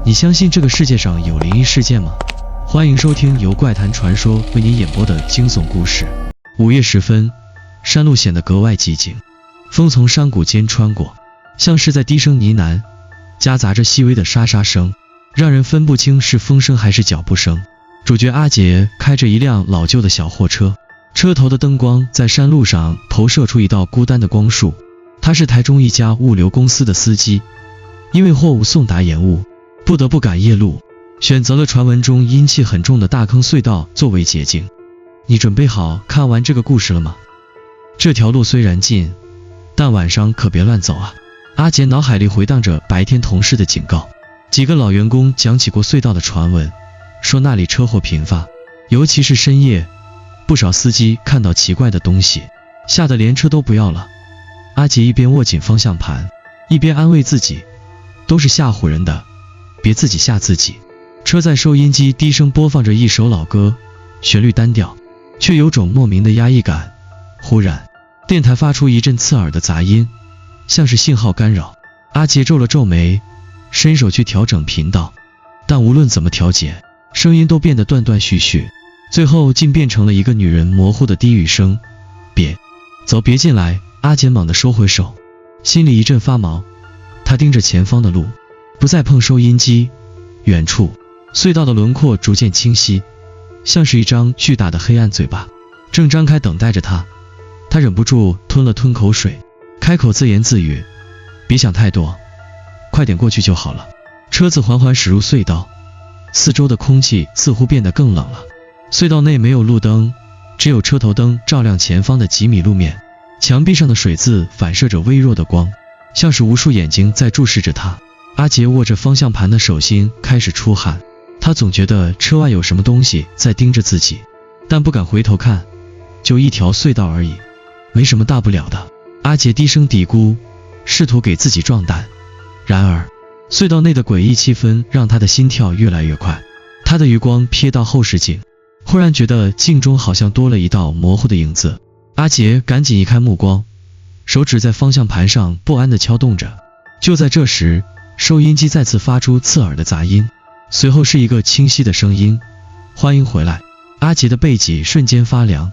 你相信这个世界上有灵异事件吗？欢迎收听由怪谈传说为您演播的惊悚故事。午夜时分，山路显得格外寂静，风从山谷间穿过，像是在低声呢喃，夹杂着细微的沙沙声，让人分不清是风声还是脚步声。主角阿杰开着一辆老旧的小货车，车头的灯光在山路上投射出一道孤单的光束。他是台中一家物流公司的司机，因为货物送达延误，不得不赶夜路，选择了传闻中阴气很重的大坑隧道作为捷径。你准备好看完这个故事了吗？这条路虽然近，但晚上可别乱走啊！阿杰脑海里回荡着白天同事的警告，几个老员工讲起过隧道的传闻，说那里车祸频发，尤其是深夜，不少司机看到奇怪的东西，吓得连车都不要了。阿杰一边握紧方向盘，一边安慰自己，都是吓唬人的，别自己吓自己。车载收音机低声播放着一首老歌，旋律单调，却有种莫名的压抑感。忽然，电台发出一阵刺耳的杂音，像是信号干扰。阿杰皱了皱眉，伸手去调整频道，但无论怎么调节，声音都变得断断续续，最后竟变成了一个女人模糊的低语声：别走，别进来。阿杰猛地收回手，心里一阵发毛。他盯着前方的路，不再碰收音机。远处，隧道的轮廓逐渐清晰，像是一张巨大的黑暗嘴巴，正张开等待着他。他忍不住吞了吞口水，开口自言自语：别想太多，快点过去就好了。车子缓缓驶入隧道，四周的空气似乎变得更冷了。隧道内没有路灯，只有车头灯照亮前方的几米路面。墙壁上的水渍反射着微弱的光，像是无数眼睛在注视着他。阿杰握着方向盘的手心开始出汗，他总觉得车外有什么东西在盯着自己，但不敢回头看，就一条隧道而已，没什么大不了的。阿杰低声嘀咕，试图给自己壮胆。然而，隧道内的诡异气氛让他的心跳越来越快。他的余光瞥到后视镜，忽然觉得镜中好像多了一道模糊的影子。阿杰赶紧移开目光，手指在方向盘上不安地敲动着。就在这时，收音机再次发出刺耳的杂音，随后是一个清晰的声音：欢迎回来。阿杰的背脊瞬间发凉，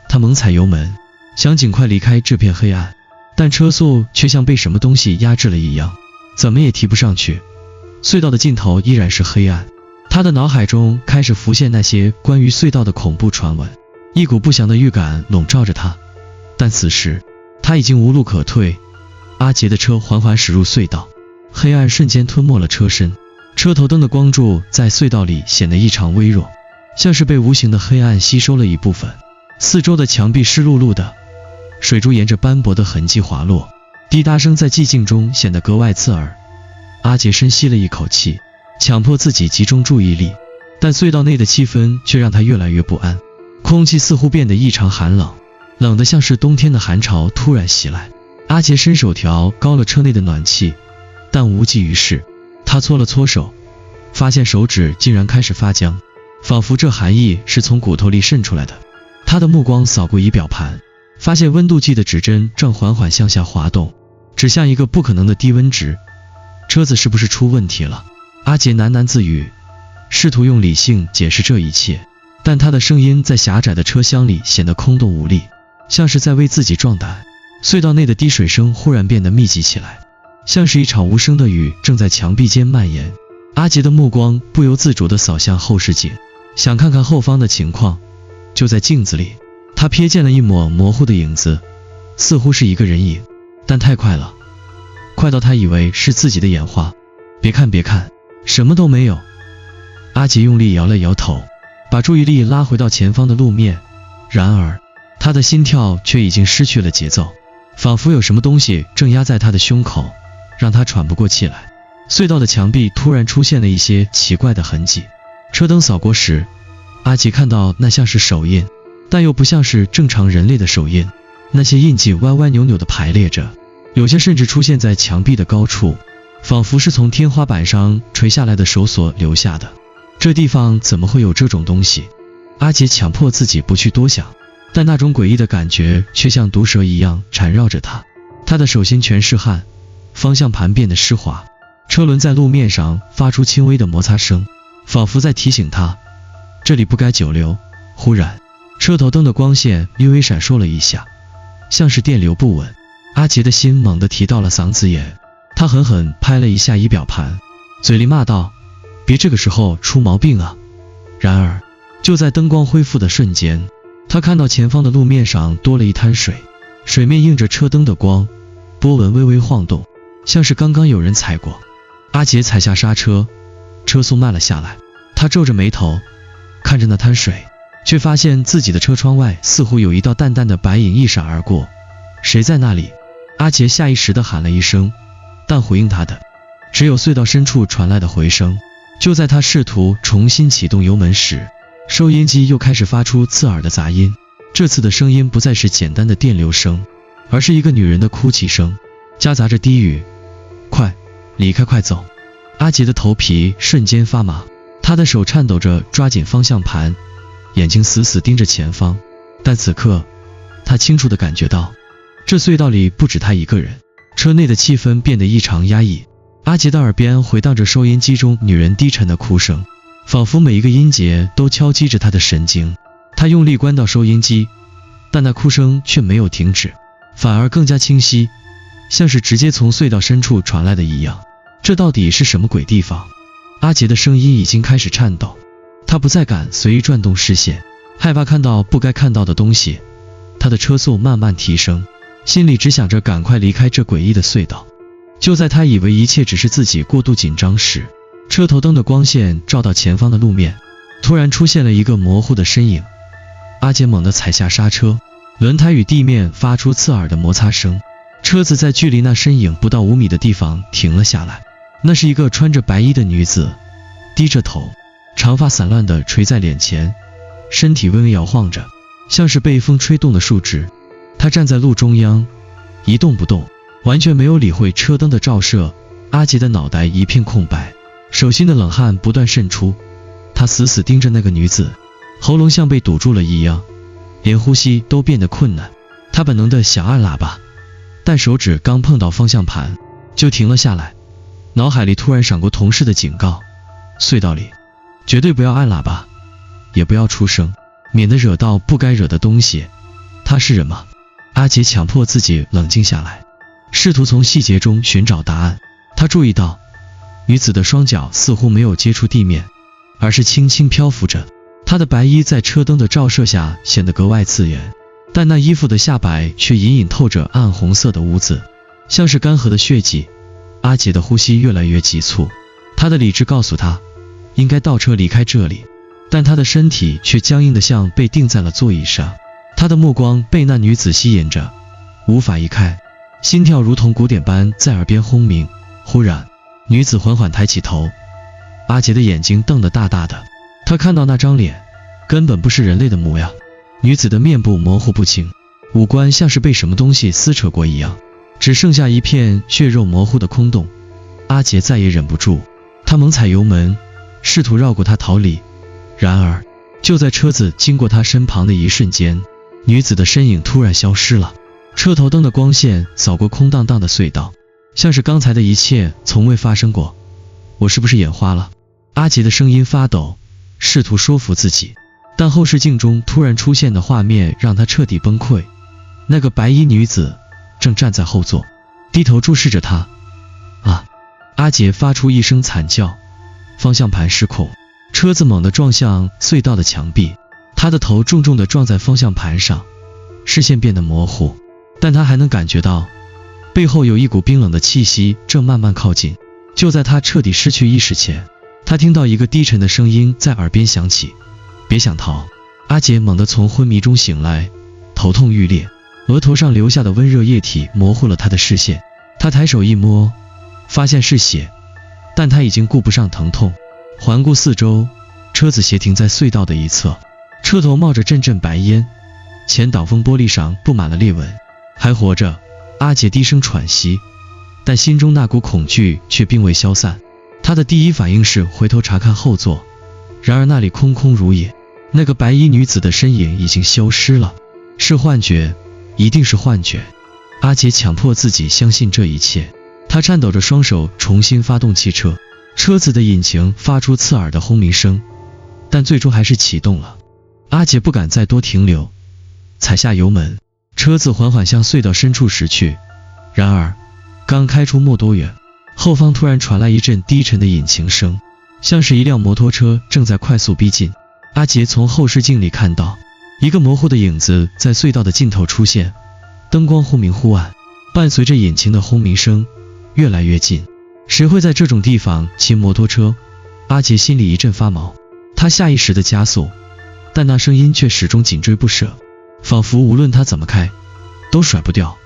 他猛踩油门，想尽快离开这片黑暗，但车速却像被什么东西压制了一样，怎么也提不上去。隧道的尽头依然是黑暗，他的脑海中开始浮现那些关于隧道的恐怖传闻，一股不祥的预感笼罩着他，但此时他已经无路可退。阿杰的车缓缓驶入隧道，黑暗瞬间吞没了车身，车头灯的光柱在隧道里显得异常微弱，像是被无形的黑暗吸收了一部分。四周的墙壁湿漉漉的，水珠沿着斑驳的痕迹滑落，滴答声在寂静中显得格外刺耳。阿杰深吸了一口气，强迫自己集中注意力，但隧道内的气氛却让他越来越不安。空气似乎变得异常寒冷，冷得像是冬天的寒潮突然袭来。阿杰伸手调高了车内的暖气，但无济于事。他搓了搓手，发现手指竟然开始发僵，仿佛这寒意是从骨头里渗出来的。他的目光扫过仪表盘，发现温度计的指针正缓缓向下滑动，指向一个不可能的低温值。车子是不是出问题了？阿杰喃喃自语，试图用理性解释这一切，但他的声音在狭窄的车厢里显得空洞无力，像是在为自己壮胆。隧道内的滴水声忽然变得密集起来，像是一场无声的雨正在墙壁间蔓延。阿杰的目光不由自主地扫向后视镜，想看看后方的情况。就在镜子里，他瞥见了一抹模糊的影子，似乎是一个人影，但太快了，快到他以为是自己的眼花。别看别看，什么都没有。阿杰用力摇了摇头，把注意力拉回到前方的路面，然而他的心跳却已经失去了节奏，仿佛有什么东西正压在他的胸口，让他喘不过气来。隧道的墙壁突然出现了一些奇怪的痕迹，车灯扫过时，阿杰看到那像是手印，但又不像是正常人类的手印。那些印记歪歪扭扭地排列着，有些甚至出现在墙壁的高处，仿佛是从天花板上垂下来的手索留下的。这地方怎么会有这种东西？阿杰强迫自己不去多想，但那种诡异的感觉却像毒蛇一样缠绕着他。他的手心全是汗，方向盘变得湿滑，车轮在路面上发出轻微的摩擦声，仿佛在提醒他，这里不该久留。忽然，车头灯的光线略微闪烁了一下，像是电流不稳。阿杰的心猛地提到了嗓子眼，他狠狠拍了一下仪表盘，嘴里骂道：“别这个时候出毛病啊！”然而，就在灯光恢复的瞬间，他看到前方的路面上多了一滩水，水面映着车灯的光，波纹微微晃动，像是刚刚有人踩过。阿杰踩下刹车，车速慢了下来。他皱着眉头看着那滩水，却发现自己的车窗外似乎有一道淡淡的白影一闪而过。谁在那里？阿杰下意识地喊了一声，但回应他的只有隧道深处传来的回声。就在他试图重新启动油门时，收音机又开始发出刺耳的杂音。这次的声音不再是简单的电流声，而是一个女人的哭泣声，夹杂着低语：“快离开，快走！”阿杰的头皮瞬间发麻，他的手颤抖着抓紧方向盘，眼睛死死盯着前方。但此刻，他清楚地感觉到，这隧道里不止他一个人，车内的气氛变得异常压抑。阿杰的耳边回荡着收音机中女人低沉的哭声，仿佛每一个音节都敲击着他的神经。他用力关掉收音机，但那哭声却没有停止，反而更加清晰，像是直接从隧道深处传来的一样。这到底是什么鬼地方？阿杰的声音已经开始颤抖，他不再敢随意转动视线，害怕看到不该看到的东西。他的车速慢慢提升，心里只想着赶快离开这诡异的隧道。就在他以为一切只是自己过度紧张时，车头灯的光线照到前方的路面，突然出现了一个模糊的身影。阿杰猛地踩下刹车，轮胎与地面发出刺耳的摩擦声，车子在距离那身影不到5米的地方停了下来。那是一个穿着白衣的女子，低着头，长发散乱地垂在脸前，身体微微摇晃着，像是被风吹动的树枝。她站在路中央，一动不动，完全没有理会车灯的照射。阿杰的脑袋一片空白，手心的冷汗不断渗出，他死死盯着那个女子，喉咙像被堵住了一样，连呼吸都变得困难。他本能的想按喇叭，但手指刚碰到方向盘就停了下来。脑海里突然闪过同事的警告：隧道里绝对不要按喇叭，也不要出声，免得惹到不该惹的东西。他是人吗？阿杰强迫自己冷静下来，试图从细节中寻找答案。他注意到女子的双脚似乎没有接触地面，而是轻轻漂浮着。她的白衣在车灯的照射下显得格外刺眼，但那衣服的下摆却隐隐透着暗红色的污渍，像是干涸的血迹。阿杰的呼吸越来越急促，他的理智告诉他应该倒车离开这里，但他的身体却僵硬得像被钉在了座椅上。他的目光被那女子吸引着，无法移开，心跳如同鼓点般在耳边轰鸣。忽然，女子缓缓抬起头，阿杰的眼睛瞪得大大的，他看到那张脸根本不是人类的模样。女子的面部模糊不清，五官像是被什么东西撕扯过一样，只剩下一片血肉模糊的空洞。阿杰再也忍不住，他猛踩油门，试图绕过她逃离。然而，就在车子经过他身旁的一瞬间，女子的身影突然消失了。车头灯的光线扫过空荡荡的隧道，像是刚才的一切从未发生过。我是不是眼花了？阿杰的声音发抖，试图说服自己，但后视镜中突然出现的画面让他彻底崩溃。那个白衣女子正站在后座，低头注视着他。啊！阿杰发出一声惨叫，方向盘失控，车子猛地撞向隧道的墙壁，他的头重重地撞在方向盘上，视线变得模糊，但他还能感觉到背后有一股冰冷的气息正慢慢靠近。就在他彻底失去意识前，他听到一个低沉的声音在耳边响起：别想逃！阿杰猛地从昏迷中醒来，头痛欲裂，额头上流下的温热液体模糊了他的视线。他抬手一摸，发现是血，但他已经顾不上疼痛。环顾四周，车子斜停在隧道的一侧，车头冒着阵阵白烟，前挡风玻璃上布满了裂纹。还活着！阿杰低声喘息，但心中那股恐惧却并未消散。他的第一反应是回头查看后座，然而那里空空如也，那个白衣女子的身影已经消失了。是幻觉，一定是幻觉。阿杰强迫自己相信这一切，他他颤抖着双手重新发动汽车，车子的引擎发出刺耳的轰鸣声，但最终还是启动了。阿杰不敢再多停留，踩下油门，车子缓缓向隧道深处驶去。然而刚开出没多远，后方突然传来一阵低沉的引擎声，像是一辆摩托车正在快速逼近。阿杰从后视镜里看到一个模糊的影子在隧道的尽头出现，灯光忽明忽暗，伴随着引擎的轰鸣声越来越近。谁会在这种地方骑摩托车？阿杰心里一阵发毛，他下意识地加速，但那声音却始终紧追不舍，仿佛无论他怎么开都甩不掉。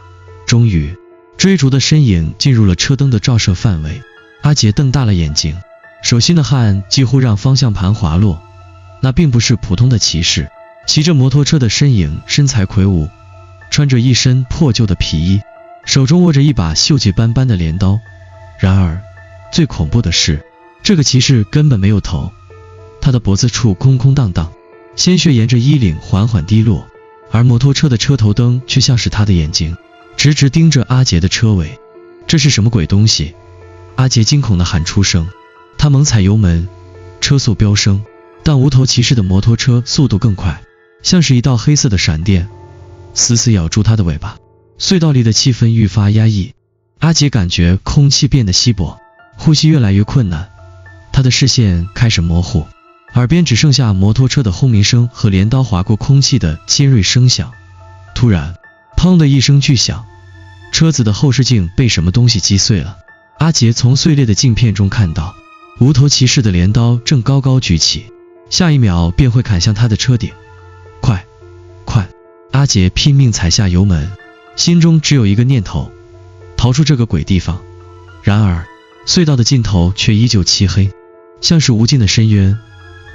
终于，追逐的身影进入了车灯的照射范围。阿杰瞪大了眼睛，手心的汗几乎让方向盘滑落。那并不是普通的骑士，骑着摩托车的身影身材魁梧，穿着一身破旧的皮衣，手中握着一把锈迹斑斑的镰刀。然而最恐怖的是，这个骑士根本没有头，他的脖子处空空荡荡，鲜血沿着衣领缓缓滴落，而摩托车的车头灯却像是他的眼睛，直直盯着阿杰的车尾。这是什么鬼东西？阿杰惊恐地喊出声，他猛踩油门，车速飙升，但无头骑士的摩托车速度更快，像是一道黑色的闪电，死死咬住他的尾巴。隧道里的气氛愈发压抑，阿杰感觉空气变得稀薄，呼吸越来越困难，他的视线开始模糊，耳边只剩下摩托车的轰鸣声和镰刀划过空气的尖锐声响。突然，砰的一声巨响，车子的后视镜被什么东西击碎了。阿杰从碎裂的镜片中看到，无头骑士的镰刀正高高举起，下一秒便会砍向他的车顶。快！快！阿杰拼命踩下油门，心中只有一个念头，逃出这个鬼地方。然而隧道的尽头却依旧漆黑，像是无尽的深渊，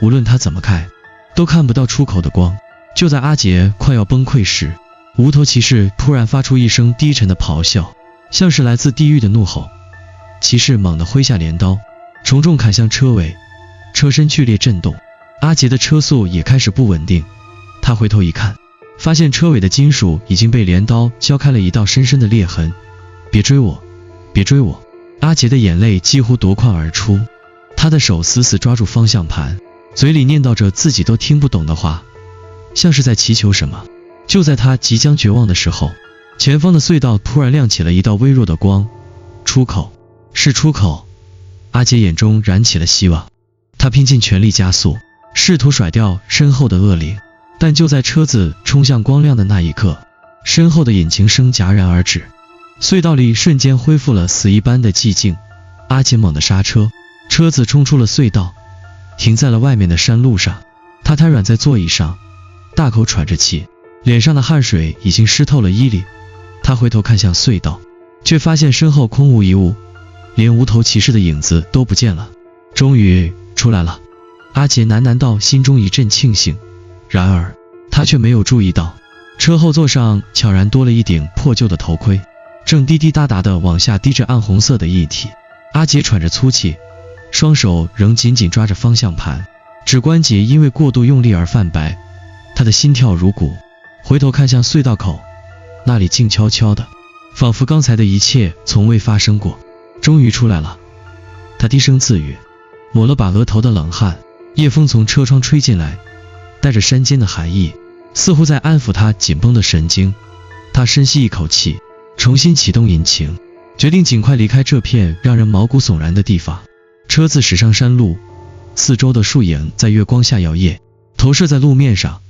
无论他怎么开都看不到出口的光。就在阿杰快要崩溃时，无头骑士突然发出一声低沉的咆哮，像是来自地狱的怒吼。骑士猛地挥下镰刀，重重砍向车尾，车身剧烈震动，阿杰的车速也开始不稳定。他回头一看，发现车尾的金属已经被镰刀敲开了一道深深的裂痕。别追我！别追我！阿杰的眼泪几乎夺眶而出，他的手死死抓住方向盘，嘴里念叨着自己都听不懂的话，像是在祈求什么。就在他即将绝望的时候，前方的隧道突然亮起了一道微弱的光。出口！是出口！阿杰眼中燃起了希望，他拼尽全力加速，试图甩掉身后的恶灵。但就在车子冲向光亮的那一刻，身后的引擎声戛然而止，隧道里瞬间恢复了死一般的寂静。阿杰猛地刹车，车子冲出了隧道，停在了外面的山路上。他瘫软在座椅上，大口喘着气，脸上的汗水已经湿透了衣领。他回头看向隧道，却发现身后空无一物，连无头骑士的影子都不见了。终于出来了，阿杰喃喃道，心中一阵庆幸。然而他却没有注意到，车后座上悄然多了一顶破旧的头盔，正滴滴答答地往下滴着暗红色的液体。阿杰喘着粗气，双手仍紧紧抓着方向盘，指关节因为过度用力而泛白，他的心跳如鼓。回头看向隧道口，那里静悄悄的，仿佛刚才的一切从未发生过。终于出来了，他低声自语，抹了把额头的冷汗。夜风从车窗吹进来，带着山间的寒意，似乎在安抚他紧绷的神经。他深吸一口气，重新启动引擎，决定尽快离开这片让人毛骨悚然的地方。车子驶上山路，四周的树影在月光下摇曳，投射在路面上，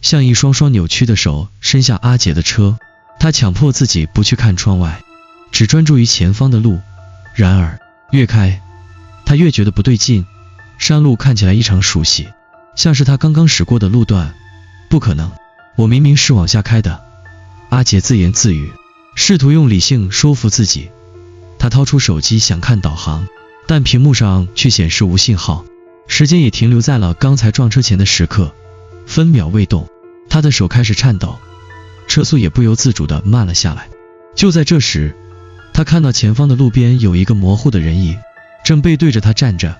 像一双双扭曲的手伸向阿杰的车。他强迫自己不去看窗外，只专注于前方的路。然而越开，他越觉得不对劲，山路看起来异常熟悉，像是他刚刚驶过的路段。不可能，我明明是往下开的。阿杰自言自语，试图用理性说服自己。他掏出手机想看导航，但屏幕上却显示无信号，时间也停留在了刚才撞车前的时刻，分秒未动。他的手开始颤抖，车速也不由自主地慢了下来。就在这时，他看到前方的路边有一个模糊的人影，正背对着他站着。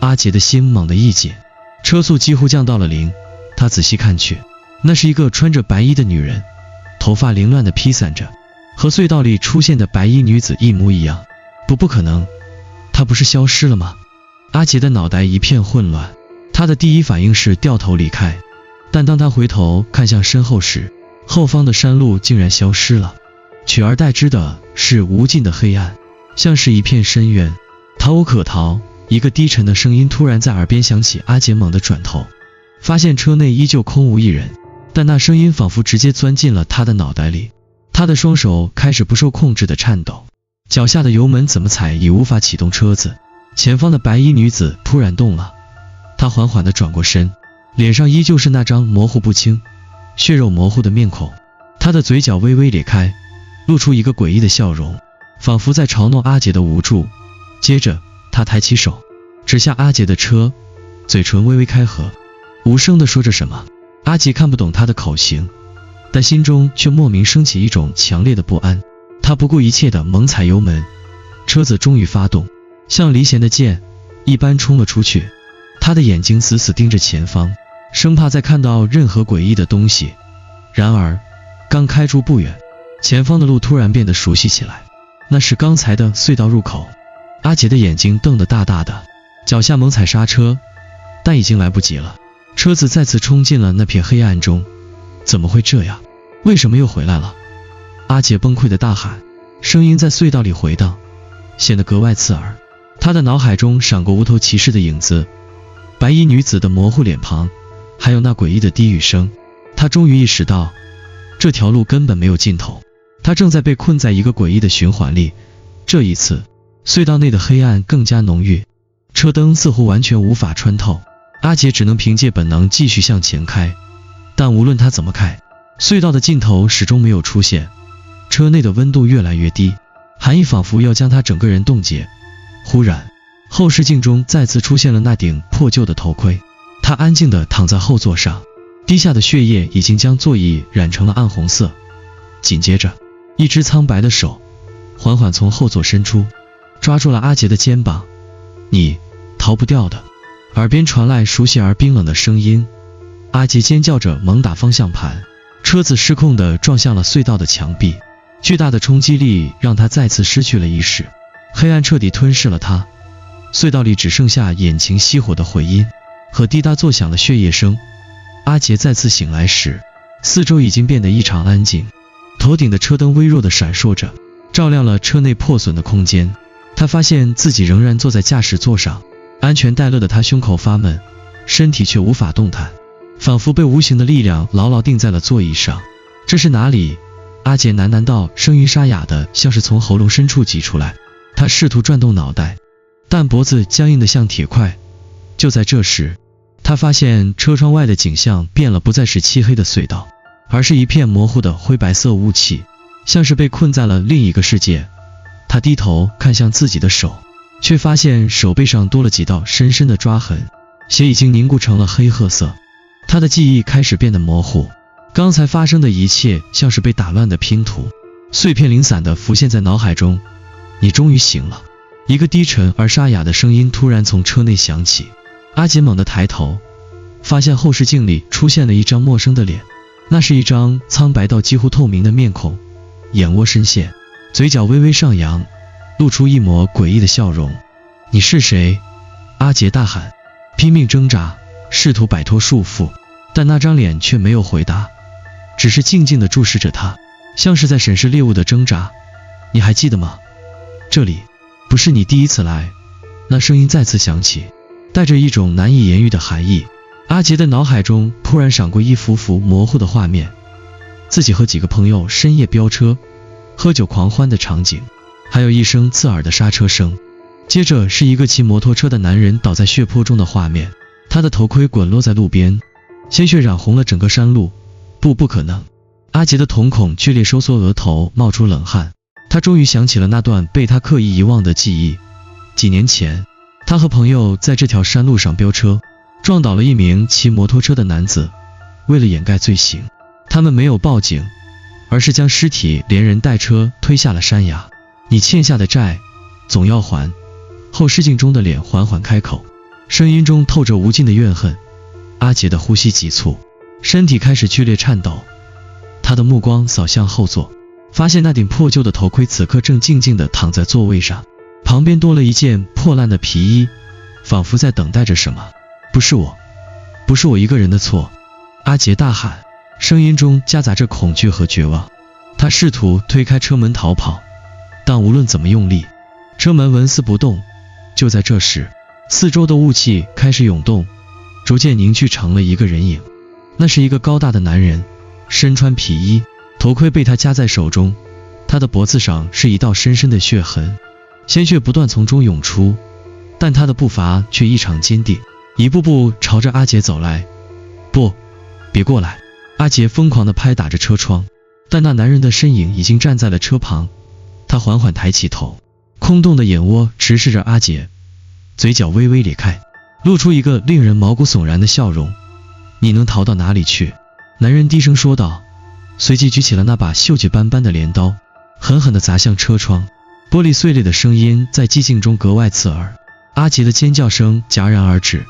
阿杰的心猛地一紧，车速几乎降到了0。他仔细看去，那是一个穿着白衣的女人，头发凌乱地披散着，和隧道里出现的白衣女子一模一样。不可能，他不是消失了吗？阿杰的脑袋一片混乱，他的第一反应是掉头离开，但当他回头看向身后时，后方的山路竟然消失了，取而代之的是无尽的黑暗，像是一片深渊，逃无可逃。一个低沉的声音突然在耳边响起，阿杰猛地转头，发现车内依旧空无一人，但那声音仿佛直接钻进了他的脑袋里，他的双手开始不受控制的颤抖，脚下的油门怎么踩也无法启动车子。前方的白衣女子突然动了，她缓缓地转过身，脸上依旧是那张模糊不清、血肉模糊的面孔，她的嘴角微微咧开，露出一个诡异的笑容，仿佛在嘲弄阿杰的无助。接着她抬起手指向阿杰的车，嘴唇微微开合，无声地说着什么。阿杰看不懂她的口型，但心中却莫名升起一种强烈的不安。他不顾一切地猛踩油门，车子终于发动，像离弦的箭一般冲了出去。他的眼睛死死盯着前方，生怕再看到任何诡异的东西。然而刚开出不远，前方的路突然变得熟悉起来，那是刚才的隧道入口。阿杰的眼睛瞪得大大的，脚下猛踩刹车，但已经来不及了，车子再次冲进了那片黑暗中。怎么会这样？为什么又回来了？阿杰崩溃的大喊，声音在隧道里回荡，显得格外刺耳。他的脑海中闪过无头骑士的影子，白衣女子的模糊脸庞，还有那诡异的低语声。他终于意识到，这条路根本没有尽头，他正在被困在一个诡异的循环里。这一次，隧道内的黑暗更加浓郁，车灯似乎完全无法穿透。阿杰只能凭借本能继续向前开，但无论他怎么开，隧道的尽头始终没有出现。车内的温度越来越低，寒意仿佛要将他整个人冻结。忽然，后视镜中再次出现了那顶破旧的头盔，他安静地躺在后座上，滴下的血液已经将座椅染成了暗红色。紧接着，一只苍白的手缓缓从后座伸出，抓住了阿杰的肩膀。你逃不掉的。耳边传来熟悉而冰冷的声音。阿杰尖叫着猛打方向盘，车子失控地撞向了隧道的墙壁，巨大的冲击力让他再次失去了意识，黑暗彻底吞噬了他。隧道里只剩下眼前熄火的回音和滴答作响的血液声。阿杰再次醒来时，四周已经变得异常安静，头顶的车灯微弱地闪烁着，照亮了车内破损的空间。他发现自己仍然坐在驾驶座上，安全带勒得他胸口发闷，身体却无法动弹，仿佛被无形的力量牢牢定在了座椅上。这是哪里？阿杰喃喃道，声音沙哑的像是从喉咙深处挤出来。他试图转动脑袋，但脖子僵硬的像铁块。就在这时，他发现车窗外的景象变了，不再是漆黑的隧道，而是一片模糊的灰白色雾气，像是被困在了另一个世界。他低头看向自己的手，却发现手背上多了几道深深的抓痕，血已经凝固成了黑褐色。他的记忆开始变得模糊，刚才发生的一切像是被打乱的拼图，碎片零散地浮现在脑海中。你终于醒了。一个低沉而沙哑的声音突然从车内响起。阿杰猛地抬头，发现后视镜里出现了一张陌生的脸，那是一张苍白到几乎透明的面孔，眼窝深陷，嘴角微微上扬，露出一抹诡异的笑容。你是谁？阿杰大喊，拼命挣扎，试图摆脱束缚，但那张脸却没有回答，只是静静地注视着他，像是在审视猎物的挣扎。你还记得吗？这里不是你第一次来。那声音再次响起，带着一种难以言喻的寒意。阿杰的脑海中突然闪过一幅幅模糊的画面，自己和几个朋友深夜飙车喝酒狂欢的场景，还有一声刺耳的刹车声。接着是一个骑摩托车的男人倒在血泊中的画面，他的头盔滚落在路边，鲜血染红了整个山路。不可能。阿杰的瞳孔剧烈收缩，额头冒出冷汗。他终于想起了那段被他刻意遗忘的记忆。几年前，他和朋友在这条山路上飙车，撞倒了一名骑摩托车的男子。为了掩盖罪行，他们没有报警，而是将尸体连人带车推下了山崖。你欠下的债总要还。后视镜中的脸缓缓开口，声音中透着无尽的怨恨。阿杰的呼吸急促，身体开始剧烈颤抖。他的目光扫向后座，发现那顶破旧的头盔此刻正静静地躺在座位上，旁边多了一件破烂的皮衣，仿佛在等待着什么。不是我一个人的错，阿杰大喊，声音中夹杂着恐惧和绝望。他试图推开车门逃跑，但无论怎么用力，车门纹丝不动。就在这时，四周的雾气开始涌动，逐渐凝聚成了一个人影。那是一个高大的男人，身穿皮衣，头盔被他夹在手中，他的脖子上是一道深深的血痕，鲜血不断从中涌出，但他的步伐却异常坚定，一步步朝着阿杰走来。不，别过来！阿杰疯狂地拍打着车窗，但那男人的身影已经站在了车旁。他缓缓抬起头，空洞的眼窝直视着阿杰，嘴角微微咧开，露出一个令人毛骨悚然的笑容。你能逃到哪里去？男人低声说道，随即举起了那把锈迹斑斑的镰刀，狠狠地砸向车窗，玻璃碎裂的声音在寂静中格外刺耳。阿杰的尖叫声戛然而止，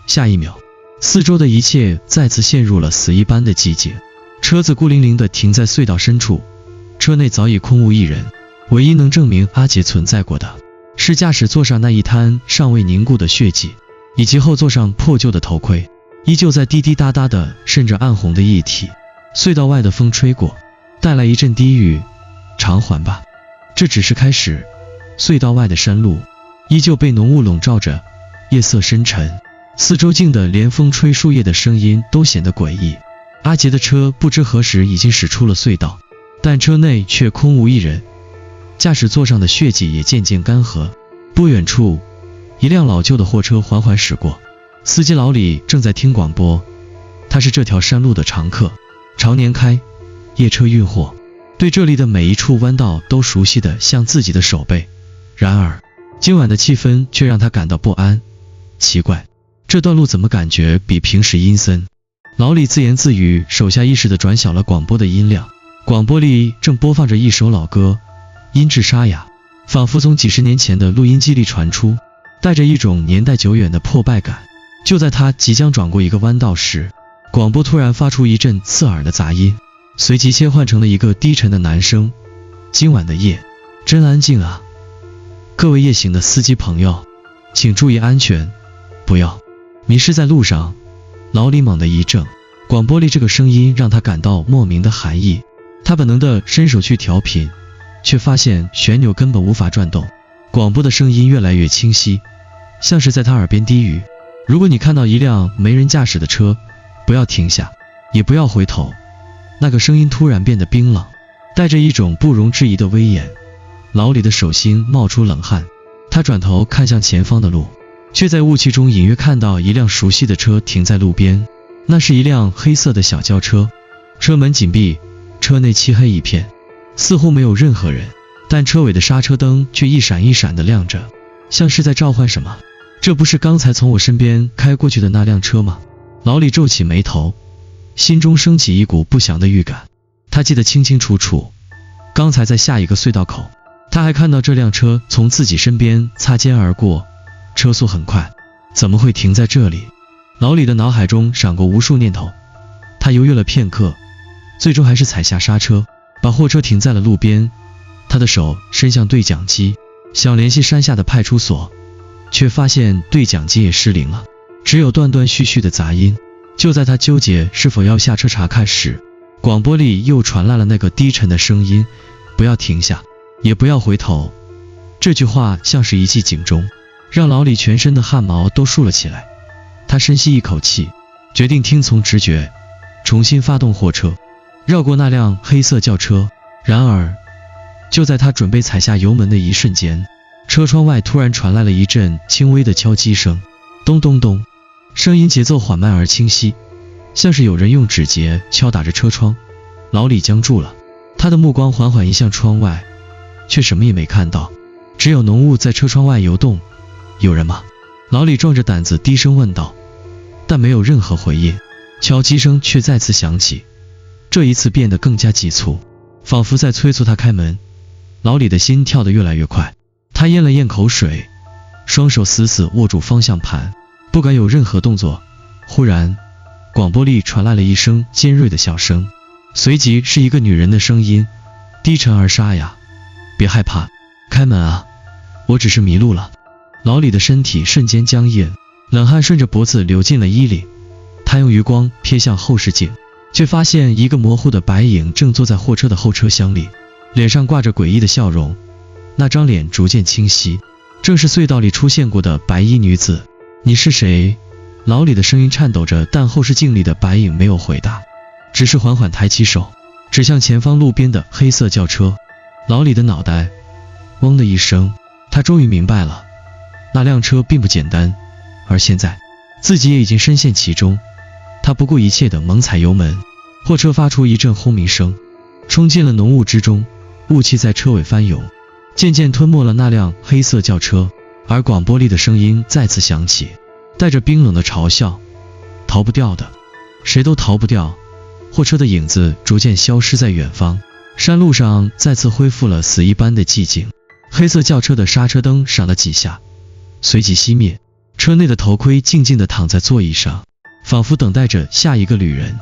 下一秒，四周的一切再次陷入了死一般的寂静。车子孤零零地停在隧道深处，车内早已空无一人，唯一能证明阿杰存在过的是驾驶座上那一滩尚未凝固的血迹，以及后座上破旧的头盔，依旧在滴滴答答地渗着暗红的液体。隧道外的风吹过，带来一阵低语，偿还吧。这只是开始。隧道外的山路依旧被浓雾笼罩着，夜色深沉，四周静的连风吹树叶的声音都显得诡异。阿杰的车不知何时已经驶出了隧道，但车内却空无一人，驾驶座上的血迹也渐渐干涸。不远处，一辆老旧的货车缓缓驶过，司机老李正在听广播，他是这条山路的常客，常年开夜车运货，对这里的每一处弯道都熟悉的像自己的手背。然而今晚的气氛却让他感到不安，奇怪，这段路怎么感觉比平时阴森？老李自言自语，手下意识地转小了广播的音量。广播里正播放着一首老歌，音质沙哑，仿佛从几十年前的录音机里传出，带着一种年代久远的破败感。就在他即将转过一个弯道时，广播突然发出一阵刺耳的杂音，随即切换成了一个低沉的男声，今晚的夜真安静啊，各位夜行的司机朋友，请注意安全，不要迷失在路上。老李猛地一怔，广播里这个声音让他感到莫名的寒意。他本能地伸手去调频，却发现旋钮根本无法转动。广播的声音越来越清晰，像是在他耳边低语，如果你看到一辆没人驾驶的车，不要停下，也不要回头。那个声音突然变得冰冷，带着一种不容置疑的威严。老李的手心冒出冷汗，他转头看向前方的路，却在雾气中隐约看到一辆熟悉的车停在路边。那是一辆黑色的小轿车，车门紧闭，车内漆黑一片，似乎没有任何人，但车尾的刹车灯却一闪一闪地亮着，像是在召唤什么。这不是刚才从我身边开过去的那辆车吗？老李皱起眉头，心中升起一股不祥的预感。他记得清清楚楚，刚才在下一个隧道口，他还看到这辆车从自己身边擦肩而过，车速很快，怎么会停在这里？老李的脑海中闪过无数念头，他犹豫了片刻，最终还是踩下刹车，把货车停在了路边。他的手伸向对讲机，想联系山下的派出所，却发现对讲机也失灵了，只有断断续续的杂音。就在他纠结是否要下车查看时，广播里又传来了那个低沉的声音，不要停下，也不要回头。这句话像是一记警钟，让老李全身的汗毛都竖了起来。他深吸一口气，决定听从直觉，重新发动货车，绕过那辆黑色轿车。然而就在他准备踩下油门的一瞬间，车窗外突然传来了一阵轻微的敲击声，咚咚咚，声音节奏缓慢而清晰，像是有人用指节敲打着车窗。老李僵住了，他的目光缓缓移向窗外，却什么也没看到，只有浓雾在车窗外游动。有人吗？老李壮着胆子低声问道，但没有任何回应。敲击声却再次响起，这一次变得更加急促，仿佛在催促他开门。老李的心跳得越来越快，他咽了咽口水，双手死死握住方向盘，不敢有任何动作。忽然广播里传来了一声尖锐的笑声，随即是一个女人的声音，低沉而沙哑，别害怕，开门啊，我只是迷路了。老李的身体瞬间僵硬，冷汗顺着脖子流进了衣里。他用余光瞥向后视镜，却发现一个模糊的白影正坐在货车的后车厢里，脸上挂着诡异的笑容。那张脸逐渐清晰，正是隧道里出现过的白衣女子。你是谁？老李的声音颤抖着，但后视镜里的白影没有回答，只是缓缓抬起手，指向前方路边的黑色轿车。老李的脑袋嗡的一声，他终于明白了，那辆车并不简单，而现在自己也已经深陷其中。他不顾一切地猛踩油门，货车发出一阵轰鸣声，冲进了浓雾之中，雾气在车尾翻涌，渐渐吞没了那辆黑色轿车。而广播里的声音再次响起，带着冰冷的嘲笑：逃不掉的，谁都逃不掉。货车的影子逐渐消失在远方，山路上再次恢复了死一般的寂静。黑色轿车的刹车灯闪了几下，随即熄灭，车内的头盔静静地躺在座椅上，仿佛等待着下一个旅人。